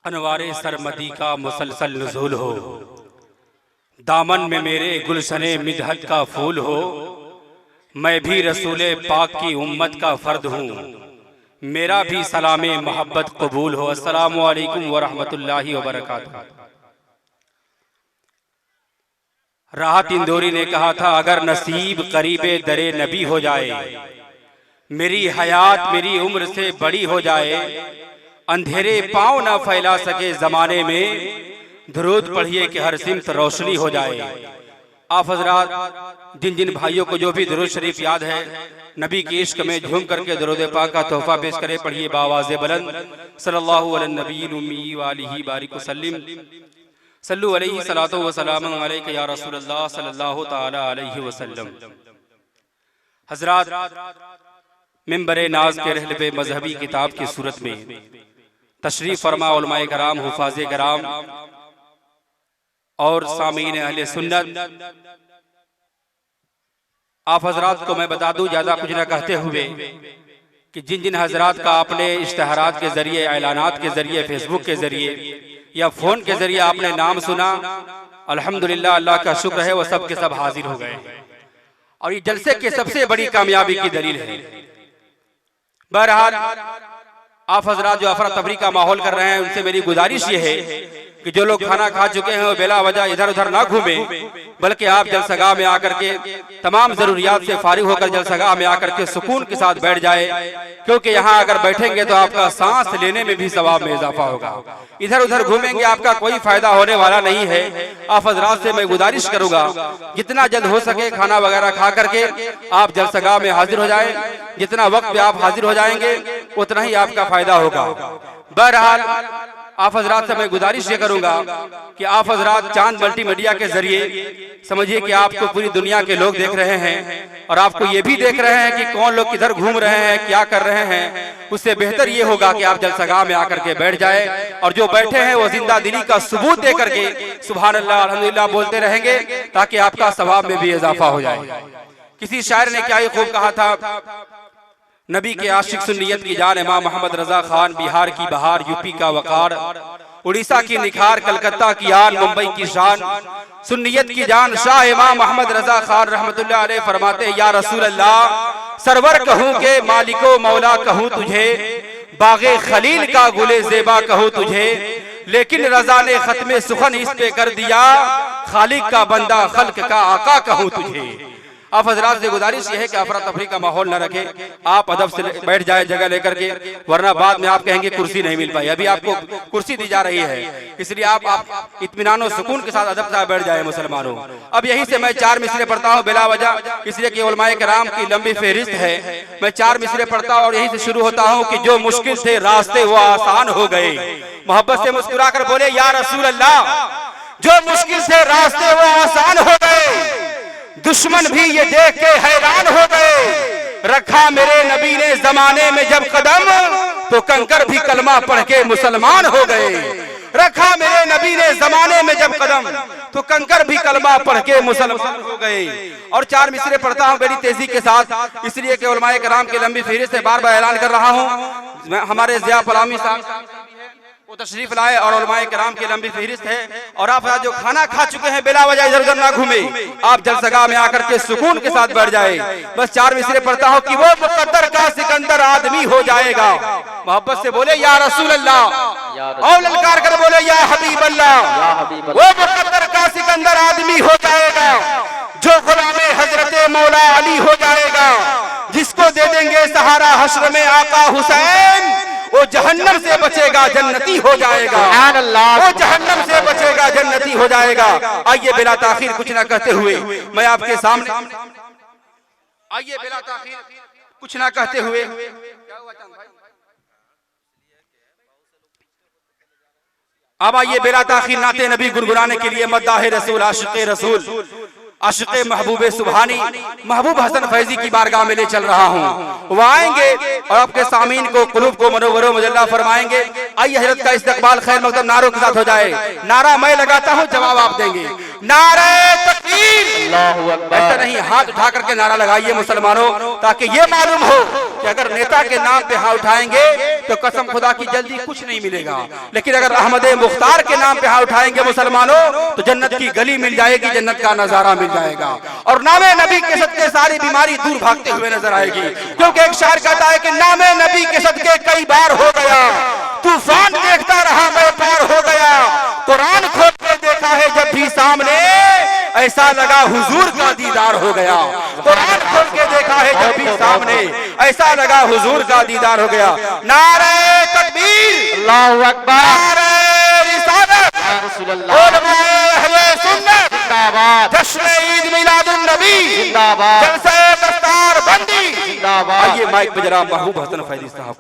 अनवारे सरमदी का मुसलसल नुज़ूल हो, दामन में मेरे गुलशने मिदहत का फूल हो। मैं भी रसूले पाक की उम्मत का फर्द हूँ, मेरा भी सलामे मोहब्बत कबूल हो। अस्सलामु अलैकुम व रहमतुल्लाहि व बरकातुहू। राहत इंदौरी ने कहा था, अगर नसीब करीबे दरे नबी हो जाए, मेरी हयात मेरी उम्र से बड़ी हो जाए, अंधेरे पांव ना फैला सके जमाने में, दुरूद पढ़िए कि हर सिमत रोशनी हो जाए। आप हजरात जिन जिन भाइयों को जो भी दुरूद शरीफ याद है, नबी के इश्क में झूम करके दुरूद पाक का तोहफा पेश करे। पढ़िए बावाज़े बुलंद, सल्लल्लाहु अला नबील उम्मी व आलिहि बारिक वसल्लम, सल्लु अलैहि सलातो व सलाम अलैका या रसूलल्लाह सल्लल्लाहु तआला अलैहि वसल्लम। हजरात मिंबरे नाज के रहल पे मजहबी किताब की सूरत में तशरीफ फरमा उलमाए कराम, हुफाज़े कराम और सामीन अहले सुन्नत, आप हजरात को मैं बता दूं, ज्यादा कुछ न कहते हुए, कि जिन जिन हजरात का आपने इश्तहारात के जरिए, ऐलानात के जरिए, फेसबुक के जरिए या फोन के जरिए आपने नाम सुना, अल्हम्दुलिल्लाह, अल्लाह का शुक्र है, वो सब के सब हाजिर हो गए और ये जलसे की सबसे बड़ी कामयाबी की दलील है। बहरहाल आप हजरात जो अफरा तफरी का माहौल कर रहे हैं, उनसे मेरी गुजारिश ये है कि जो लोग खाना खा चुके हैं वो बेला वजह इधर उधर ना घूमें, बल्कि आप जलसगाह में आकर के तमाम जरूरियात से फारिग होकर जलसगाह में आकर के सुकून के साथ बैठ जाए, क्योंकि यहाँ अगर बैठेंगे तो आपका सांस लेने में भी सवाब में इजाफा होगा। इधर उधर घूमेंगे आपका कोई फायदा होने वाला नहीं है। आप हजरात से मैं गुजारिश करूंगा, जितना जल्द हो सके खाना वगैरह खा करके आप जलसगाह में हाजिर हो जाए। जितना वक्त पे आप हाजिर हो जाएंगे उतना ही आपका फायदा होगा। बहरहाल आप हजरात से मैं गुजारिश ये करूंगा कि आप हजरात चांद मल्टीमीडिया के जरिए समझिए कि आपको पूरी दुनिया के लोग देख रहे हैं और आपको ये भी देख रहे हैं कि कौन लोग किधर घूम रहे हैं, क्या कर रहे हैं। उससे बेहतर ये होगा कि आप जलसगाह में आकर के बैठ जाए और जो बैठे हैं वो जिंदा दिली का सबूत दे करके सुभान अल्लाह अल्हम्दुलिल्लाह बोलते रहेंगे, ताकि आपका सवाब में भी इजाफा हो जाए। किसी शायर ने क्या ही खूब कहा था, नबी के आशिक सुन्नियत की जान इमाम मोहम्मद रजा खान, बिहार की बहार, यूपी का वकार, उड़ीसा की निखार, कलकत्ता की आन, मुंबई की शान, सुन्नियत की जान शाह इमाम मोहम्मद रजा खान रहमतुल्लाह अलैह फरमाते, या रसूल अल्लाह सरवर कहूँ के मालिको मौला कहूँ तुझे, बागे खलील का गुले ज़ेबा कहूँ तुझे, लेकिन रजा ने खत्मे सुखन इस पे कर दिया, खालिक का बंदा खल्क का आका कहूँ तुझे। आप हजरात से गुजारिश ये है कि अफरा तफरी का माहौल न रखे, आप अदब से बैठ जाए जगह लेकर के, वरना बाद में आप कहेंगे कुर्सी नहीं मिल पाई। अभी आपको कुर्सी दी जा रही है, इसलिए आप इत्मीनान और सुकून के साथ अदब से बैठ जाए मुसलमानों। अब यहीं से मैं 4 मिसरे पढ़ता हूँ बिला वजह, इसलिए कि उलमाए कराम की लंबी फहरिस्त है। मैं 4 मिसरे पढ़ता हूँ और यहीं से शुरू होता हूँ कि जो मुश्किल थे रास्ते वो आसान हो गए। मोहब्बत से मुस्कुरा कर बोले, या रसूल अल्लाह जो मुश्किल से रास्ते वो आसान हो गए, दुश्मन भी ये देख के हैरान हो गए। रखा मेरे नबी ने जमाने में जब कदम, तो कंकर भी कलमा पढ़ के मुसलमान हो गए। रखा मेरे नबी ने जमाने में जब कदम, तो कंकर भी कलमा पढ़ के मुसलमान हो गए। और 4 मिसरे पढ़ता हूँ बड़ी तेजी के साथ, इसलिए कि उलमाए कराम की लंबी फहरिस्त से बार बार ऐलान कर रहा हूँ। हमारे ज़िया फलामी साहब वो तशरीफ लाए और उलमाए कराम की लंबी फहरिस्त है। और आप जो खाना खा चुके हैं बेला वजह इधर उधर ना घूमे, आप जलसगाह में आकर के सुकून के साथ बैठ जाए। बस 4 मिसरे पढ़ता हूँ कि वो मुकद्दर का सिकंदर आदमी हो जाएगा। मोहब्बत से बोले, या रसूल अल्लाह, और ललकार कर बोले, या हबीब अल्लाह। वो मुकद्दर का सिकंदर आदमी हो जाएगा जो गुलामे हजरत मौला अली हो जाएगा, जिसको दे देंगे सहारा हश्र में आका हुसैन, वो जहन्नम से बचेगा जन्नती हो जाएगा। वो जहन्नम से बचेगा जन्नती हो जाएगा। आइए बिला ताखीर कुछ ना कहते हुए मैं आपके सामने, आइए बिला ताखीर कुछ ना कहते हुए, अब आइए बिला ताखीर नाते नबी गुनगुनाने के लिए मद्दाह रसूल, आशिक़े रसूल, आशिक़े महबूबे सुबहानी महबूब हसन फैजी की बारगाह में ले चल रहा हूँ। वो आएंगे और आपके सामीन को कुलूब को मनोवरो मुजल्ला फरमाएंगे। आइए हजरत का इस्तकबाल खैर मकदम नारों के साथ हो जाए। नारा मैं लगाता हूँ, जवाब आप देंगे। नारे तकबीर, अल्लाहू अकबर। ऐसा नहीं, हाथ उठा करके नारा लगाइए मुसलमानों, ताकि ये मालूम हो कि अगर नेता के नाम पे हाथ उठाएंगे तो कसम खुदा की जल्दी कुछ नहीं मिलेगा, लेकिन अगर अहमद मुख्तार के नाम पे हाथ उठाएंगे मुसलमानों तो जन्नत की गली मिल जाएगी, जन्नत का नजारा मिल जाएगा, और नामे नबी के सदके सारी बीमारी दूर भागते हुए नजर आएगी। क्योंकि एक शायर कहता है कि नामे नबी के सदके कई बार हो गया, तूफान देखता रहा मैं पार हो गया, कुरान खोल के देखा है जब भी सामने, ऐसा लगा हुजूर का दीदार हो गया। कुरान खोल के देखा है जब भी सामने, ऐसा लगा हुजूर का दीदार हो गया। नारे तकबीर, अल्लाहू अकबर, नारे रिसालत, उलमाए अहले सुन्नत जिंदाबाद, जश्न ईद मिलादुन नबी जिंदाबाद, जलसे दस्तार बंदी जिंदाबाद। आइए माइक पे जरा महबूब हसन फैजी साहब